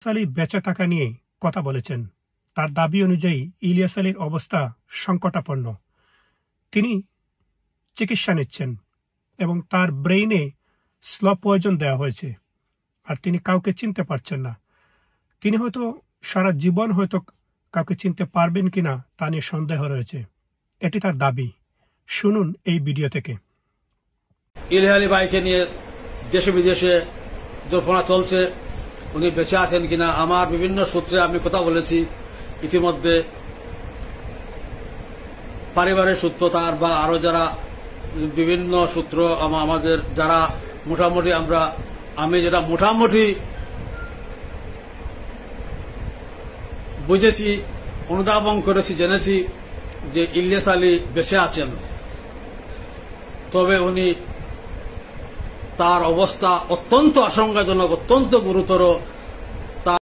আলী বেঁচে থাকা নিয়ে কথা বলেছেন। তার দাবি অনুযায়ী ইলিয়াস আলীর অবস্থা সংকটাপন্ন। তিনি চিকিৎসা নিচ্ছেন এবং তার ব্রেইনে স্লো পয়জন দেওয়া হয়েছে, আর তিনি কাউকে চিনতে পারছেন না। তিনি হয়তো সারা জীবন হয়তো কাউকে চিনতে পারবেন কিনা তা নিয়ে সন্দেহ রয়েছে। এটি তার দাবি। শুনুন এই ভিডিও থেকে। ইলিয়াস আলী ভাইকে নিয়ে দেশে বিদেশে জল্পনা চলছে, উনি বেঁচে আছেন কিনা। আমার বিভিন্ন সূত্রে আমি কথা বলেছি ইতিমধ্যে, পারিবারিক সূত্র তার বা আরো যারা বিভিন্ন সূত্র আমাদের যারা আমি যেটা মোটামুটি বুঝেছি, অনুধাবন করেছি, জেনেছি যে ইলিয়াস আলী বেঁচে আছেন। তবে তার অবস্থা অত্যন্ত আশঙ্কাজনক, অত্যন্ত গুরুতর।